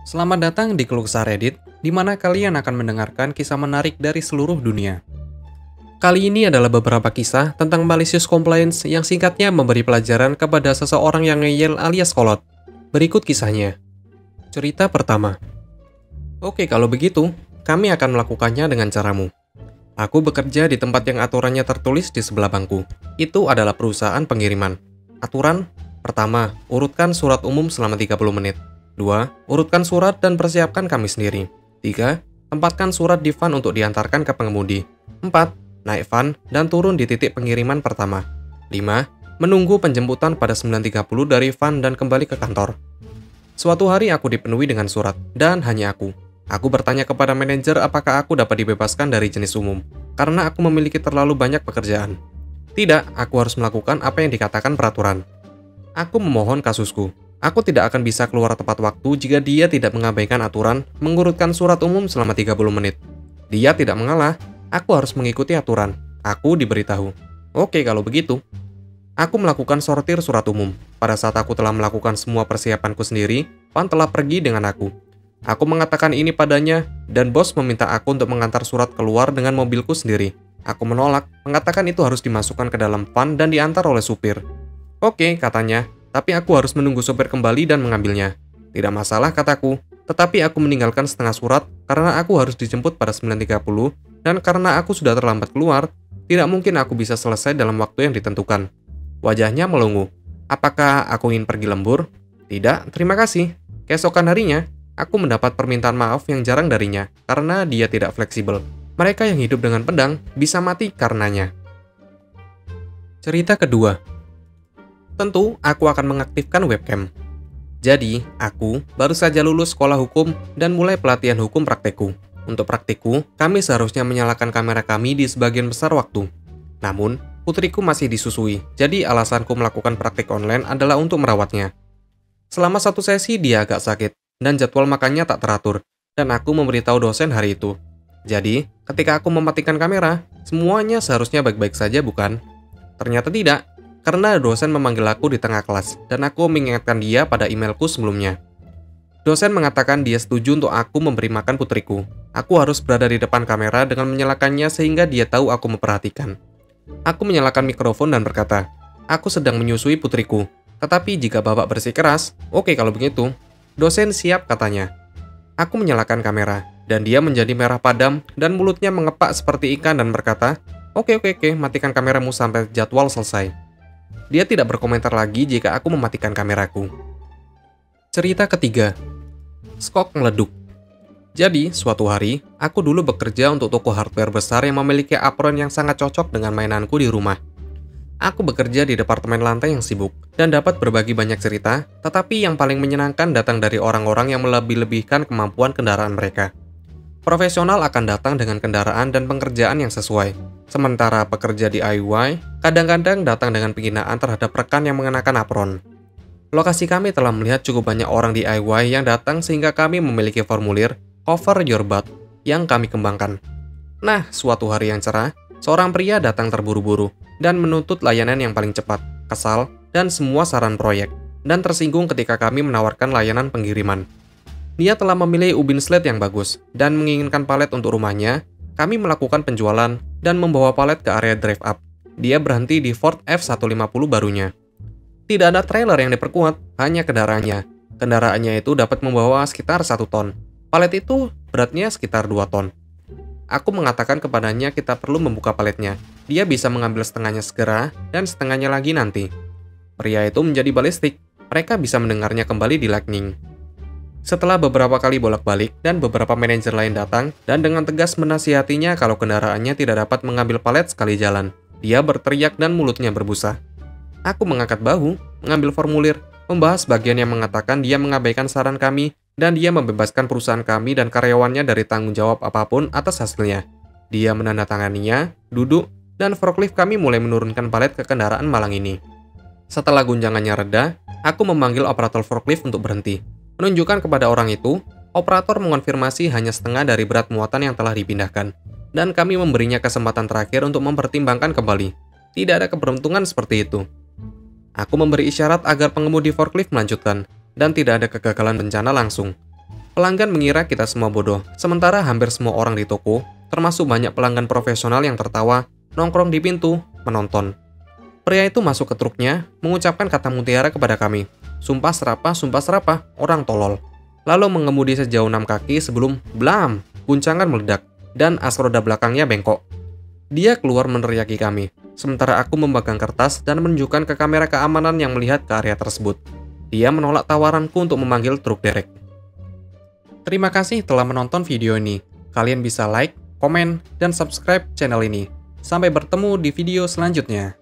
Selamat datang di Keluh Kesah Reddit, di mana kalian akan mendengarkan kisah menarik dari seluruh dunia. Kali ini adalah beberapa kisah tentang malicious complaints yang singkatnya memberi pelajaran kepada seseorang yang ngeyel alias kolot. Berikut kisahnya. Cerita pertama. Oke, kalau begitu, kami akan melakukannya dengan caramu. Aku bekerja di tempat yang aturannya tertulis di sebelah bangku. Itu adalah perusahaan pengiriman. Aturan: pertama, urutkan surat umum selama 30 menit. 2. Urutkan surat dan persiapkan kami sendiri. 3. Tempatkan surat di van untuk diantarkan ke pengemudi. 4. Naik van dan turun di titik pengiriman pertama. 5. Menunggu penjemputan pada 9.30 dari van dan kembali ke kantor. Suatu hari aku dipenuhi dengan surat, dan hanya aku. Aku bertanya kepada manajer apakah aku dapat dibebaskan dari jenis umum, karena aku memiliki terlalu banyak pekerjaan. Tidak, aku harus melakukan apa yang dikatakan peraturan. Aku memohon kasusku. Aku tidak akan bisa keluar tepat waktu jika dia tidak mengabaikan aturan mengurutkan surat umum selama 30 menit. Dia tidak mengalah, aku harus mengikuti aturan. Aku diberitahu. Oke, kalau begitu. Aku melakukan sortir surat umum. Pada saat aku telah melakukan semua persiapanku sendiri, Van telah pergi dengan aku. Aku mengatakan ini padanya, dan bos meminta aku untuk mengantar surat keluar dengan mobilku sendiri. Aku menolak, mengatakan itu harus dimasukkan ke dalam van dan diantar oleh supir. Oke, katanya. Tapi aku harus menunggu sopir kembali dan mengambilnya. Tidak masalah, kataku. Tetapi aku meninggalkan setengah surat karena aku harus dijemput pada 9.30 dan karena aku sudah terlambat keluar, tidak mungkin aku bisa selesai dalam waktu yang ditentukan. Wajahnya melongo. Apakah aku ingin pergi lembur? Tidak, terima kasih. Keesokan harinya, aku mendapat permintaan maaf yang jarang darinya karena dia tidak fleksibel. Mereka yang hidup dengan pedang bisa mati karenanya. Cerita kedua. Tentu, aku akan mengaktifkan webcam. Jadi, aku baru saja lulus sekolah hukum dan mulai pelatihan hukum praktekku. Untuk praktikku, kami seharusnya menyalakan kamera kami di sebagian besar waktu. Namun, putriku masih disusui, jadi alasanku melakukan praktik online adalah untuk merawatnya. Selama satu sesi, dia agak sakit, dan jadwal makannya tak teratur, dan aku memberitahu dosen hari itu. Jadi, ketika aku mematikan kamera, semuanya seharusnya baik-baik saja, bukan? Ternyata tidak. Karena dosen memanggil aku di tengah kelas, dan aku mengingatkan dia pada emailku sebelumnya. Dosen mengatakan dia setuju untuk aku memberi makan putriku. Aku harus berada di depan kamera dengan menyalakannya sehingga dia tahu aku memperhatikan. Aku menyalakan mikrofon dan berkata, aku sedang menyusui putriku. Tetapi jika bapak bersikeras, oke kalau begitu. Dosen siap, katanya. Aku menyalakan kamera, dan dia menjadi merah padam dan mulutnya mengepak seperti ikan dan berkata, oke, matikan kameramu sampai jadwal selesai. Dia tidak berkomentar lagi jika aku mematikan kameraku. Cerita ketiga. Skok meleduk. Jadi, suatu hari, aku dulu bekerja untuk toko hardware besar yang memiliki apron yang sangat cocok dengan mainanku di rumah. Aku bekerja di departemen lantai yang sibuk, dan dapat berbagi banyak cerita, tetapi yang paling menyenangkan datang dari orang-orang yang melebih-lebihkan kemampuan kendaraan mereka. Profesional akan datang dengan kendaraan dan pekerjaan yang sesuai. Sementara pekerja di DIY kadang-kadang datang dengan penghinaan terhadap rekan yang mengenakan apron. Lokasi kami telah melihat cukup banyak orang di DIY yang datang sehingga kami memiliki formulir Cover Your Butt yang kami kembangkan. Nah, suatu hari yang cerah, seorang pria datang terburu-buru dan menuntut layanan yang paling cepat, kesal, dan semua saran proyek, dan tersinggung ketika kami menawarkan layanan pengiriman. Dia telah memilih ubin sled yang bagus dan menginginkan palet untuk rumahnya. Kami melakukan penjualan dan membawa palet ke area drive-up. Dia berhenti di Ford F-150 barunya. Tidak ada trailer yang diperkuat, hanya kendaraannya. Kendaraannya itu dapat membawa sekitar 1 ton. Palet itu beratnya sekitar 2 ton. Aku mengatakan kepadanya kita perlu membuka paletnya. Dia bisa mengambil setengahnya segera dan setengahnya lagi nanti. Pria itu menjadi balistik. Mereka bisa mendengarnya kembali di Lightning. Setelah beberapa kali bolak-balik dan beberapa manajer lain datang dan dengan tegas menasihatinya kalau kendaraannya tidak dapat mengambil palet sekali jalan, dia berteriak dan mulutnya berbusa. Aku mengangkat bahu, mengambil formulir, membahas bagian yang mengatakan dia mengabaikan saran kami dan dia membebaskan perusahaan kami dan karyawannya dari tanggung jawab apapun atas hasilnya. Dia menandatanganinya, duduk, dan forklift kami mulai menurunkan palet ke kendaraan malang ini. Setelah guncangannya reda, aku memanggil operator forklift untuk berhenti. Menunjukkan kepada orang itu, operator mengonfirmasi hanya setengah dari berat muatan yang telah dipindahkan, dan kami memberinya kesempatan terakhir untuk mempertimbangkan kembali. Tidak ada keberuntungan seperti itu. Aku memberi isyarat agar pengemudi forklift melanjutkan, dan tidak ada kegagalan bencana langsung. Pelanggan mengira kita semua bodoh, sementara hampir semua orang di toko, termasuk banyak pelanggan profesional yang tertawa, nongkrong di pintu, menonton. Pria itu masuk ke truknya, mengucapkan kata mutiara kepada kami. Sumpah serapah, orang tolol. Lalu mengemudi sejauh 6 kaki sebelum blam, guncangan meledak, dan as roda belakangnya bengkok. Dia keluar meneriaki kami, sementara aku memegang kertas dan menunjukkan ke kamera keamanan yang melihat ke area tersebut. Dia menolak tawaranku untuk memanggil truk derek. Terima kasih telah menonton video ini. Kalian bisa like, komen, dan subscribe channel ini. Sampai bertemu di video selanjutnya.